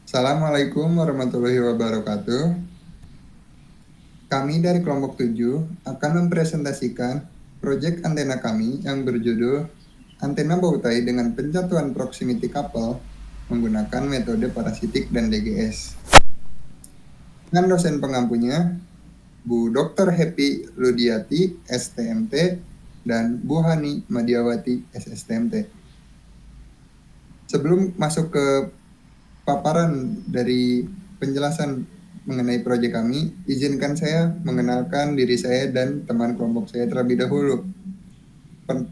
Assalamualaikum warahmatullahi wabarakatuh. Kami dari kelompok 7 akan mempresentasikan proyek antena kami yang berjudul Antena Bautai dengan Pencatuan Proximity Couple menggunakan metode parasitik dan DGS. Dengan dosen pengampunya, Bu Dr. Happy Ludiati, STMT, dan Bu Hani Madiawati, SSTMT. Sebelum masuk ke paparan dari penjelasan mengenai proyek kami, izinkan saya mengenalkan diri saya dan teman kelompok saya terlebih dahulu.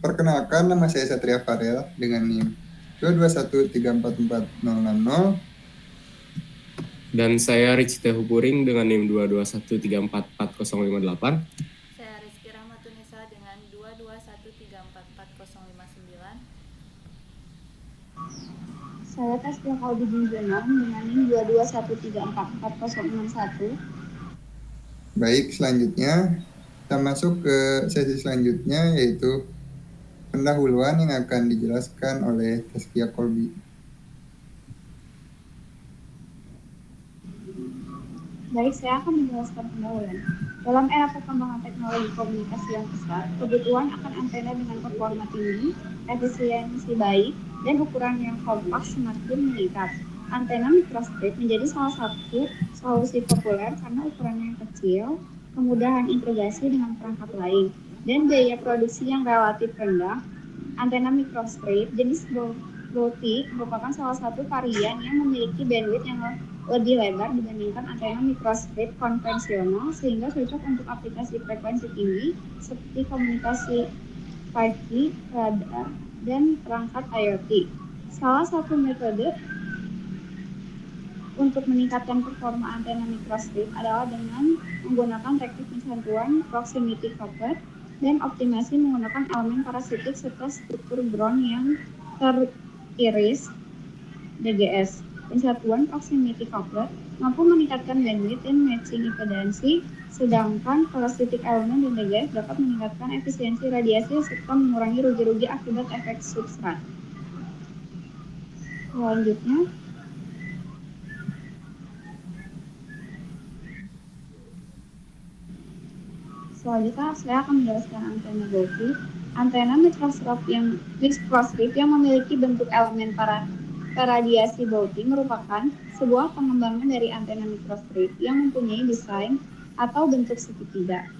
Perkenalkan, nama saya Satria Farel dengan NIM 221344060. Dan saya Rich Tehupuring dengan NIM 221344058. Saya Rizky Rahmatunisa dengan 221344059. Saya Tasbih Kalbi Junjunan dengan NIM 221344061. Baik, selanjutnya kita masuk ke sesi selanjutnya, yaitu pendahuluan yang akan dijelaskan oleh Tasbih Kalbi. Baik, saya akan menjelaskan pendahuluan. Dalam era perkembangan teknologi komunikasi yang pesat, kebutuhan akan antena dengan performa tinggi, efisiensi baik, dan ukuran yang kompak semakin meningkat. Antena microstrip menjadi salah satu solusi populer karena ukurannya yang kecil, kemudahan integrasi dengan perangkat lain, dan biaya produksi yang relatif rendah. Antena microstrip jenis Bluetooth merupakan salah satu varian yang memiliki bandwidth yang lebih lebar dibandingkan antena microstrip konvensional, sehingga cocok untuk aplikasi frekuensi tinggi seperti komunikasi 5G, radar, dan perangkat IoT. Salah satu metode untuk meningkatkan performa antena microstrip adalah dengan menggunakan teknik pencatuan proximity coupler dan optimasi menggunakan elemen parasitik serta struktur ground yang teriris DGS. Pencatuan proximity coupler mampu meningkatkan bandwidth dan matching impedansi, sedangkan parasitic elemen dan DGS dapat meningkatkan efisiensi radiasi serta mengurangi rugi-rugi akibat efek substrat. Selanjutnya, saya akan menjelaskan antena Bluetooth. Antena microstrip yang memiliki bentuk elemen radiasi Bluetooth merupakan sebuah pengembangan dari antena microstrip yang mempunyai desain atau bentuk segitiga.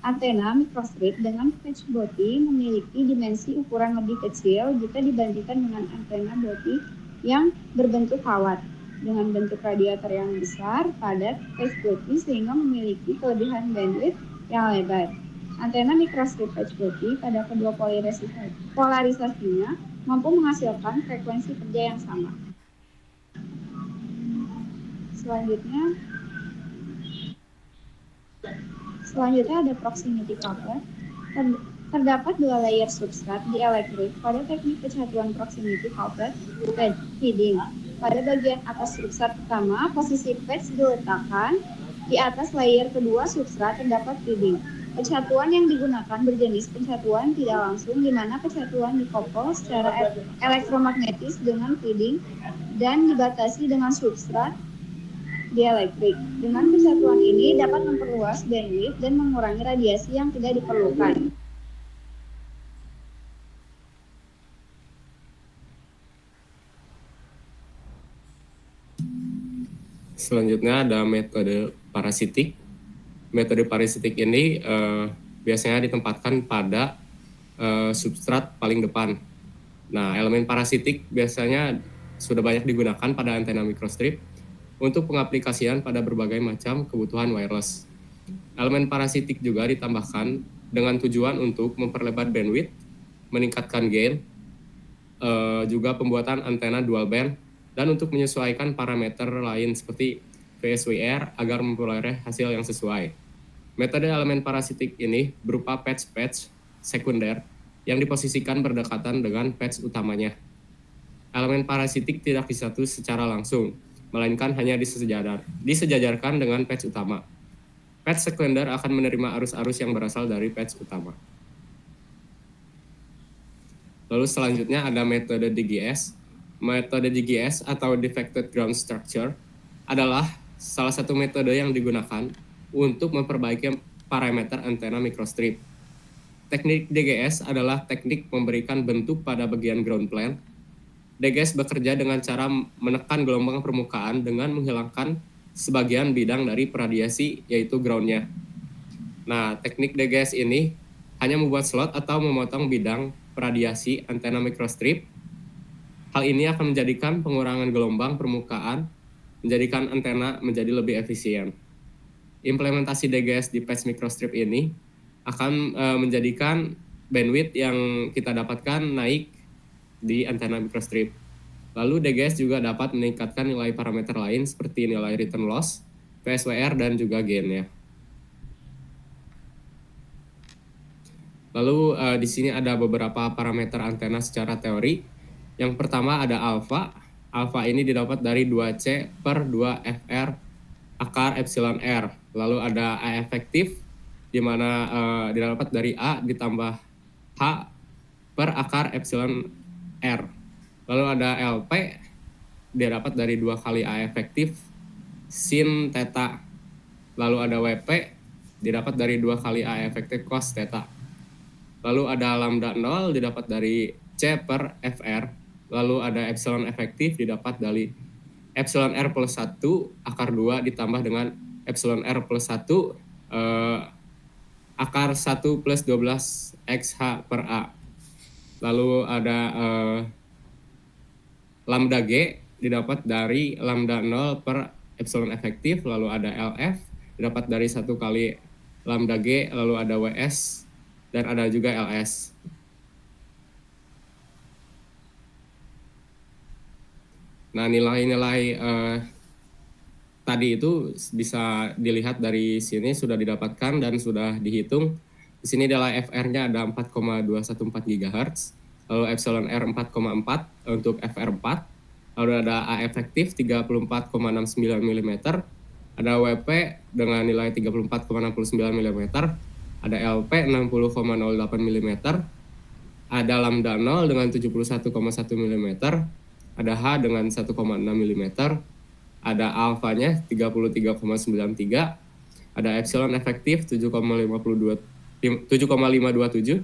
Antena microstrip dengan patch Bluetooth memiliki dimensi ukuran lebih kecil jika dibandingkan dengan antena Bluetooth yang berbentuk kawat dengan bentuk radiator yang besar, padat, patch Bluetooth sehingga memiliki kelebihan bandwidth yang lebar. Antena microstrip patch Bluetooth pada kedua polarisasinya mampu menghasilkan frekuensi kerja yang sama. Selanjutnya ada proximity coupler. Terdapat dua layer substrat dielektrik pada teknik pencatuan proximity coupler feeding. Pada bagian atas substrat pertama, posisi patch diletakkan. Di atas layer kedua substrat terdapat feeding. Pencatuan yang digunakan berjenis pencatuan tidak langsung, di mana pencatuan dikopol secara elektromagnetis dengan feeding dan dibatasi dengan substrat dielektrik. Dengan pencatuan ini dapat memperluas bandwidth dan mengurangi radiasi yang tidak diperlukan. Selanjutnya ada metode parasitik. Metode parasitik ini biasanya ditempatkan pada substrat paling depan. Nah, elemen parasitik biasanya sudah banyak digunakan pada antena microstrip untuk pengaplikasian pada berbagai macam kebutuhan wireless. Elemen parasitik juga ditambahkan dengan tujuan untuk memperlebar bandwidth, meningkatkan gain, juga pembuatan antena dual band, dan untuk menyesuaikan parameter lain seperti VSWR agar memperoleh hasil yang sesuai. Metode elemen parasitik ini berupa patch sekunder yang diposisikan berdekatan dengan patch utamanya. Elemen parasitik tidak disatu secara langsung, melainkan hanya disejajarkan dengan patch utama. Patch sekunder akan menerima arus-arus yang berasal dari patch utama. Lalu selanjutnya ada metode DGS. metode DGS atau Defected Ground Structure adalah salah satu metode yang digunakan untuk memperbaiki parameter antena microstrip. Teknik DGS adalah teknik memberikan bentuk pada bagian ground plane. DGS bekerja dengan cara menekan gelombang permukaan dengan menghilangkan sebagian bidang dari radiasi, yaitu ground-nya. Nah, teknik DGS ini hanya membuat slot atau memotong bidang radiasi antena microstrip. Hal ini akan menjadikan pengurangan gelombang permukaan, menjadikan antena menjadi lebih efisien. Implementasi DGS di patch microstrip ini akan menjadikan bandwidth yang kita dapatkan naik di antena microstrip. Lalu DGS juga dapat meningkatkan nilai parameter lain seperti nilai return loss, PSWR, dan juga gain ya. Lalu di sini ada beberapa parameter antena secara teori. Yang pertama ada alpha. Alpha ini didapat dari 2C per 2FR akar epsilon R. Lalu ada A efektif, di mana didapat dari A ditambah H per akar epsilon R. Lalu ada LP, didapat dari 2 kali A efektif sin theta. Lalu ada WP, didapat dari 2 kali A efektif cos theta. Lalu ada lambda 0, didapat dari C per FR. Lalu ada epsilon efektif didapat dari epsilon R plus 1 akar 2 ditambah dengan epsilon R plus 1 akar 1 plus 12 XH per A. Lalu ada lambda G didapat dari lambda 0 per epsilon efektif. Lalu ada LF didapat dari 1 kali lambda G. Lalu ada WS dan ada juga LS. Nah, nilai-nilai tadi itu bisa dilihat dari sini sudah didapatkan dan sudah dihitung. Di sini adalah FR-nya ada 4,214 GHz, lalu epsilon R 4,4 untuk FR4, lalu ada A efektif 34,69 mm, ada WP dengan nilai 34,69 mm, ada LP 60,08 mm, ada lambda 0 dengan 71,1 mm, ada H dengan 1,6 mm, ada alfanya 33,93, ada epsilon efektif 7,527,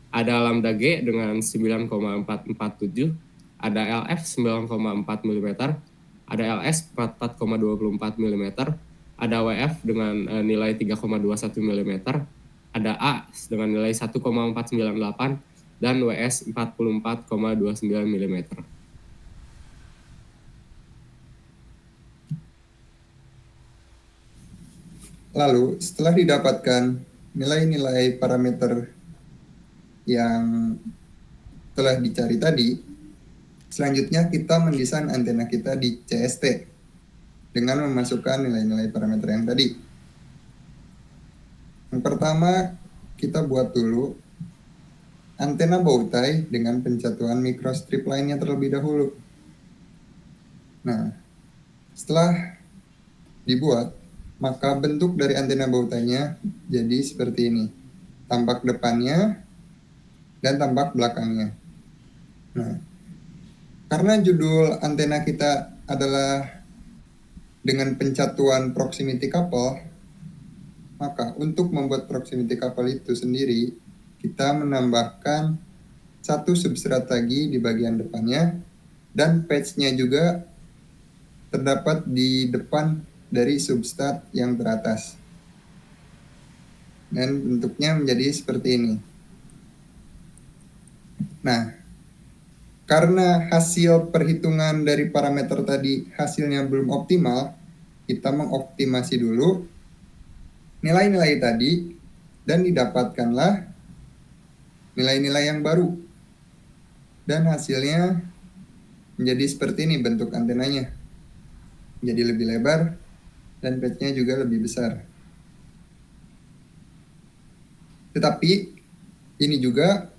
ada lambda G dengan 9,447, ada LF 9,4 mm, ada LS 4,24 mm, ada WF dengan nilai 3,21 mm, ada A dengan nilai 1,498, dan WS 44,29 mm. Lalu setelah didapatkan nilai-nilai parameter yang telah dicari tadi, selanjutnya kita mendesain antena kita di CST dengan memasukkan nilai-nilai parameter yang tadi. Yang pertama, kita buat dulu antena bowtie dengan pencatuan microstrip lainnya terlebih dahulu. Nah, setelah dibuat, maka bentuk dari antena bowtie-nya jadi seperti ini. Tampak depannya dan tampak belakangnya. Nah, karena judul antena kita adalah dengan pencatuan proximity couple, maka untuk membuat proximity couple itu sendiri, kita menambahkan satu substrat lagi di bagian depannya, dan patch-nya juga terdapat di depan dari substrat yang teratas. Dan bentuknya menjadi seperti ini. Nah, karena hasil perhitungan dari parameter tadi hasilnya belum optimal, kita mengoptimasi dulu nilai-nilai tadi dan didapatkanlah nilai-nilai yang baru. Dan hasilnya menjadi seperti ini bentuk antenanya. Jadi lebih lebar dan patch-nya juga lebih besar. Tetapi ini juga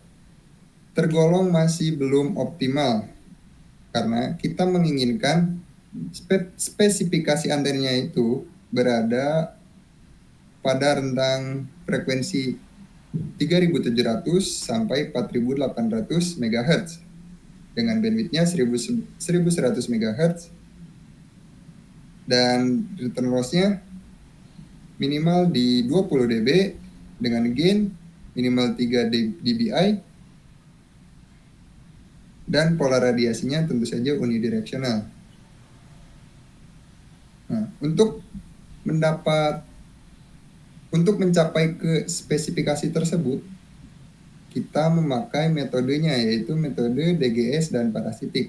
tergolong masih belum optimal karena kita menginginkan spesifikasi antenanya itu berada pada rentang frekuensi 3.700 sampai 4.800 MHz dengan bandwidthnya 1100 MHz dan return loss-nya minimal di 20 dB dengan gain minimal 3 dBi dan pola radiasinya tentu saja unidireksional. Nah, untuk mencapai ke spesifikasi tersebut, kita memakai metodenya, yaitu metode DGS dan parasitik.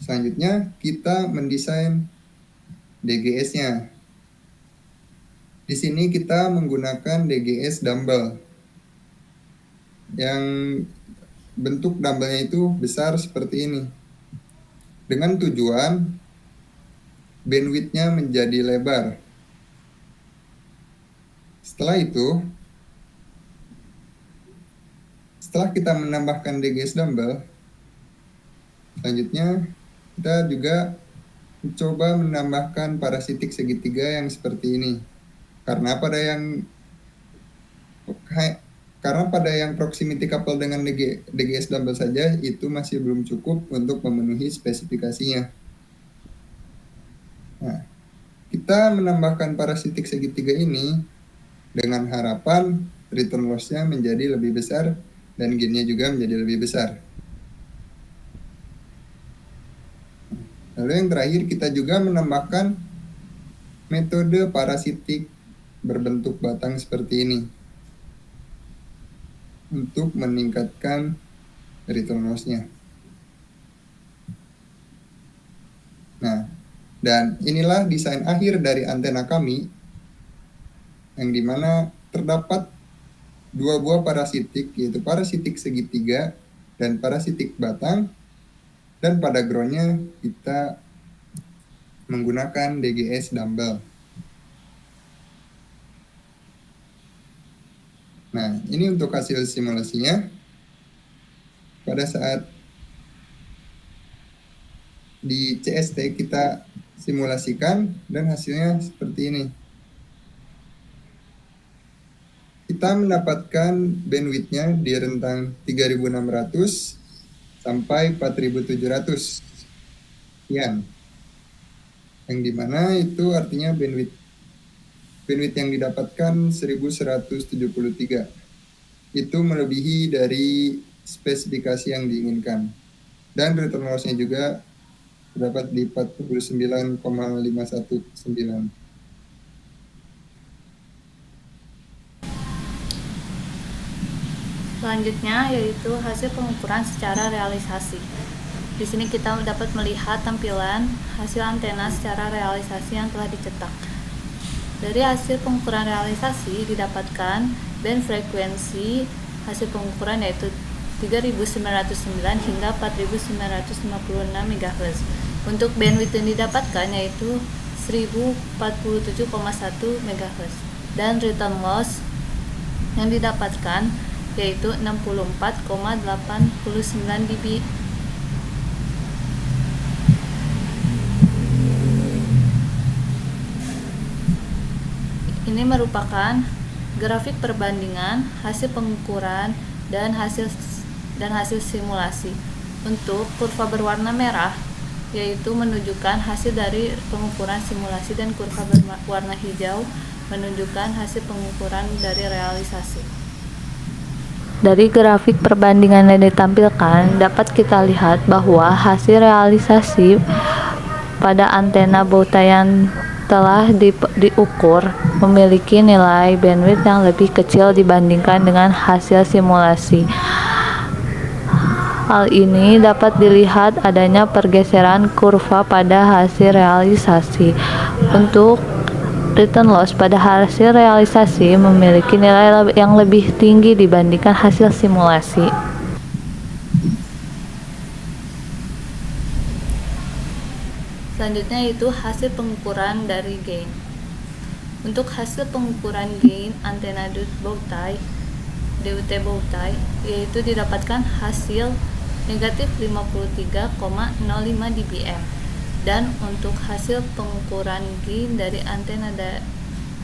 Selanjutnya, kita mendesain DGS-nya. Di sini kita menggunakan DGS dumbbell, yang bentuk dumbbellnya itu besar seperti ini, dengan tujuan bandwidth-nya menjadi lebar. Setelah itu, setelah kita menambahkan DGS dumbbell, selanjutnya kita juga mencoba menambahkan parasitik segitiga yang seperti ini. Karena pada yang proximity couple dengan DGS dumbbell saja itu masih belum cukup untuk memenuhi spesifikasinya. Nah, kita menambahkan parasitik segitiga ini dengan harapan return loss-nya menjadi lebih besar dan gain-nya juga menjadi lebih besar. Lalu yang terakhir, kita juga menambahkan metode parasitik berbentuk batang seperti ini untuk meningkatkan return loss-nya. Nah, dan inilah desain akhir dari antena kami, yang dimana terdapat dua buah parasitik, yaitu parasitik segitiga dan parasitik batang, dan pada ground-nya kita menggunakan DGS dumbbell. Nah, ini untuk hasil simulasinya. Pada saat di CST kita simulasikan dan hasilnya seperti ini. Kita mendapatkan bandwidth-nya di rentang 3600 sampai 4700 sekian. Yang dimana itu artinya bandwidth yang didapatkan 1173. Itu melebihi dari spesifikasi yang diinginkan. Dan return loss-nya juga terdapat di 49,519. Selanjutnya yaitu hasil pengukuran secara realisasi. Di sini kita dapat melihat tampilan hasil antena secara realisasi yang telah dicetak. Dari hasil pengukuran realisasi didapatkan band frekuensi hasil pengukuran yaitu 3909 hingga 4956 MHz. Untuk bandwidth yang didapatkan yaitu 1047,1 MHz. Dan return loss yang didapatkan yaitu 64,89 dB. Ini merupakan grafik perbandingan hasil pengukuran dan hasil simulasi. Untuk kurva berwarna merah yaitu menunjukkan hasil dari pengukuran simulasi dan kurva berwarna hijau menunjukkan hasil pengukuran dari realisasi. Dari grafik perbandingan yang ditampilkan dapat kita lihat bahwa hasil realisasi pada antena bowtie yang telah diukur memiliki nilai bandwidth yang lebih kecil dibandingkan dengan hasil simulasi. Hal ini dapat dilihat adanya pergeseran kurva pada hasil realisasi. Untuk return loss pada hasil realisasi memiliki nilai yang lebih tinggi dibandingkan hasil simulasi. Selanjutnya itu hasil pengukuran dari gain. Untuk hasil pengukuran gain antena DUT bowtie yaitu didapatkan hasil negatif 53,05 dBm. Dan untuk hasil pengukuran gain dari antena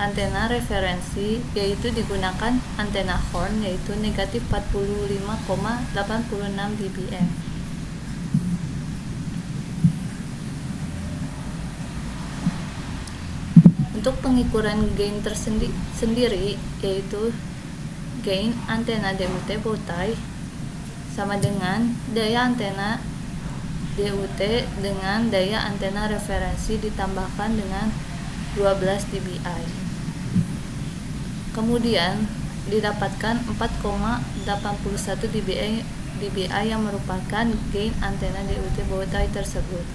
antena referensi yaitu digunakan antena horn yaitu negatif 45,86 dBm. Untuk pengukuran gain sendiri yaitu gain antena DUT bowtie sama dengan daya antena DUT dengan daya antena referensi ditambahkan dengan 12 dBi. Kemudian didapatkan 4,81 dBi yang merupakan gain antena DUT bowtie tersebut.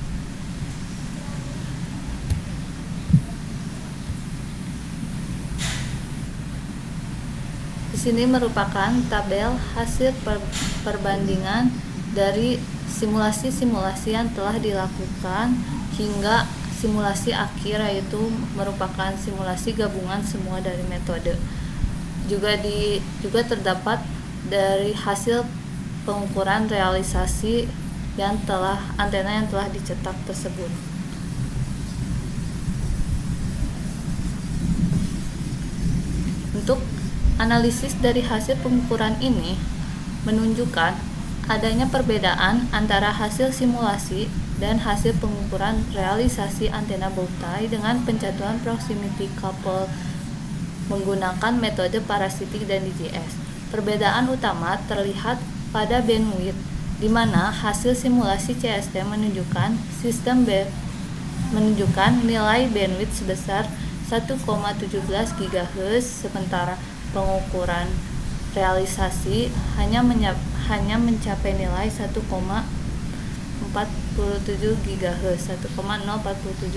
Di sini merupakan tabel hasil perbandingan dari simulasi-simulasi yang telah dilakukan hingga simulasi akhir, yaitu merupakan simulasi gabungan semua dari metode. Juga terdapat dari hasil pengukuran realisasi antena yang telah dicetak tersebut. Untuk analisis dari hasil pengukuran ini menunjukkan adanya perbedaan antara hasil simulasi dan hasil pengukuran realisasi antena bowtie dengan pencatuan proximity couple menggunakan metode parasitik dan DGS. Perbedaan utama terlihat pada bandwidth, di mana hasil simulasi CST menunjukkan nilai bandwidth sebesar 1,17 GHz, sementara pengukuran realisasi hanya mencapai nilai 1,47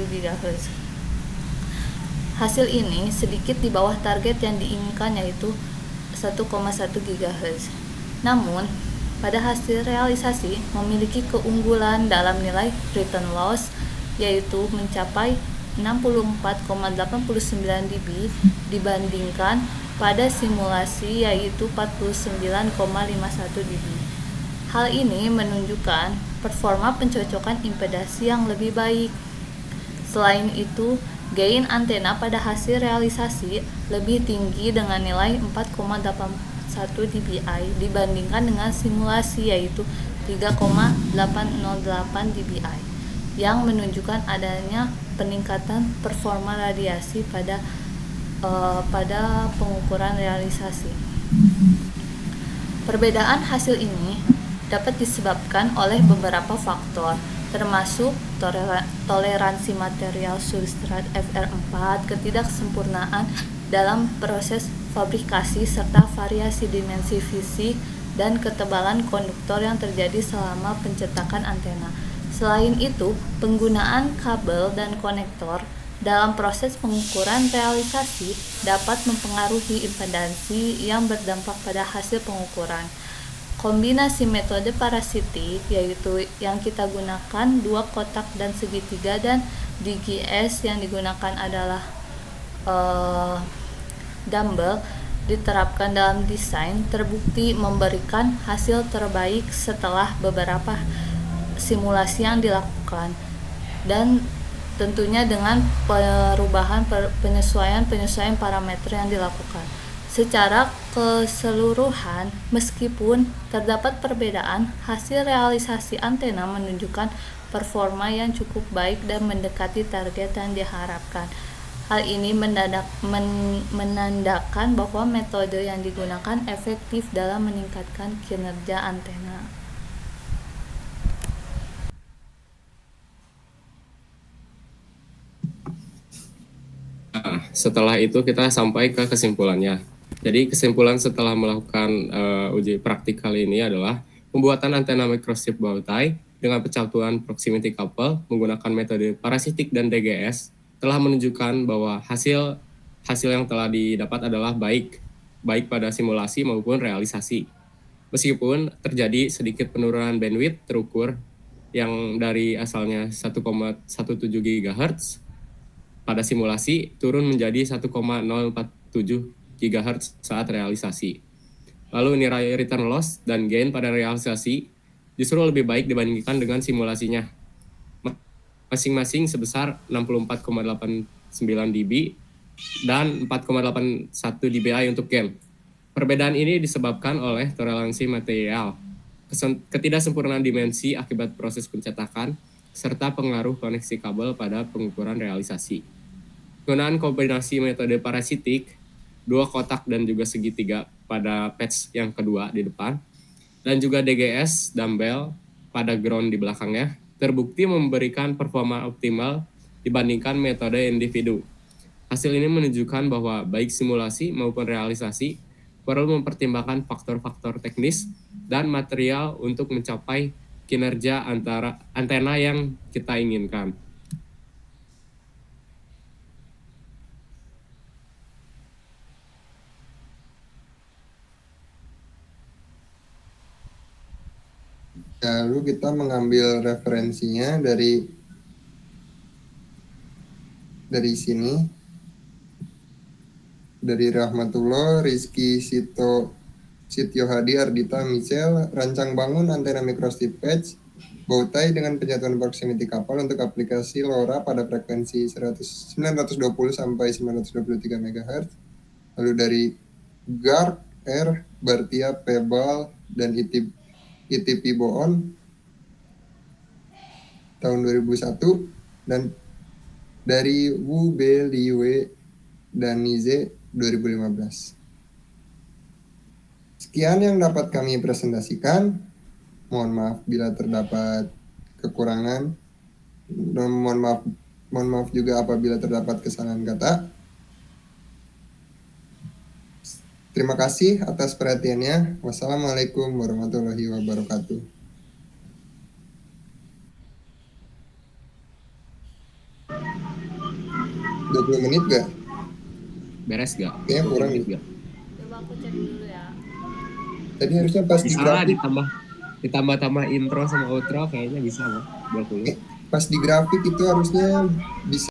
GHz. Hasil ini sedikit di bawah target yang diinginkan, yaitu 1,1 GHz. Namun, pada hasil realisasi memiliki keunggulan dalam nilai return loss, yaitu mencapai 64,89 dB dibandingkan pada simulasi yaitu 49,51 dB. Hal ini menunjukkan performa pencocokan impedasi yang lebih baik. Selain itu, gain antena pada hasil realisasi lebih tinggi dengan nilai 4,81 dBi dibandingkan dengan simulasi yaitu 3,808 dBi, yang menunjukkan adanya peningkatan performa radiasi pada pengukuran realisasi. Perbedaan hasil ini dapat disebabkan oleh beberapa faktor, termasuk toleransi material substrat FR4, ketidaksempurnaan dalam proses fabrikasi, serta variasi dimensi fisik dan ketebalan konduktor yang terjadi selama pencetakan antena. Selain itu, penggunaan kabel dan konektor dalam proses pengukuran realisasi dapat mempengaruhi impedansi yang berdampak pada hasil pengukuran. Kombinasi metode parasitik, yaitu yang kita gunakan 2 kotak dan segitiga, dan DGS yang digunakan adalah dumbbell, diterapkan dalam desain, terbukti memberikan hasil terbaik setelah beberapa simulasi yang dilakukan, dan tentunya dengan penyesuaian parameter yang dilakukan. Secara keseluruhan, meskipun terdapat perbedaan, hasil realisasi antena menunjukkan performa yang cukup baik dan mendekati target yang diharapkan. Hal ini menandakan bahwa metode yang digunakan efektif dalam meningkatkan kinerja antena. Setelah itu kita sampai ke kesimpulannya. Jadi kesimpulan setelah melakukan uji praktikal ini adalah pembuatan antena microstrip bowtie dengan pencatuan proximity couple menggunakan metode parasitik dan DGS telah menunjukkan bahwa hasil yang telah didapat adalah baik pada simulasi maupun realisasi. Meskipun terjadi sedikit penurunan bandwidth terukur yang dari asalnya 1,17 GHz pada simulasi turun menjadi 1,047 GHz saat realisasi. Lalu nilai return loss dan gain pada realisasi justru lebih baik dibandingkan dengan simulasinya, masing-masing sebesar 64,89 dB dan 4,81 dBi untuk game. Perbedaan ini disebabkan oleh toleransi material, ketidaksempurnaan dimensi akibat proses pencetakan, serta pengaruh koneksi kabel pada pengukuran realisasi. Penggunaan kombinasi metode parasitik, 2 kotak dan juga segitiga pada patch yang kedua di depan, dan juga DGS dumbbell pada ground di belakangnya, terbukti memberikan performa optimal dibandingkan metode individu. Hasil ini menunjukkan bahwa baik simulasi maupun realisasi perlu mempertimbangkan faktor-faktor teknis dan material untuk mencapai kinerja antena yang kita inginkan. Lalu kita mengambil referensinya dari sini, dari Rahmatullah, Rizky Sityo Hadi, Ardita Michel, rancang bangun antena microstrip patch bowtie dengan penyatuan proximity couple untuk aplikasi LoRa pada frekuensi 920 sampai 923 MHz. Lalu dari GARC, R, Bartia, Pebal, dan ITP Boon tahun 2001, dan dari Wu Be Liwe dan Nize 2015. Sekian yang dapat kami presentasikan. Mohon maaf bila terdapat kekurangan. Dan mohon maaf juga apabila terdapat kesalahan kata. Terima kasih atas perhatiannya. Wassalamualaikum warahmatullahi wabarakatuh. (20 menit gak? Beres gak? Kayaknya kurang nih. Coba aku cek dulu ya. Tadi harusnya pas di Bisa lah grafik. ditambah intro sama outro kayaknya bisa loh 20. Pas di grafik itu harusnya bisa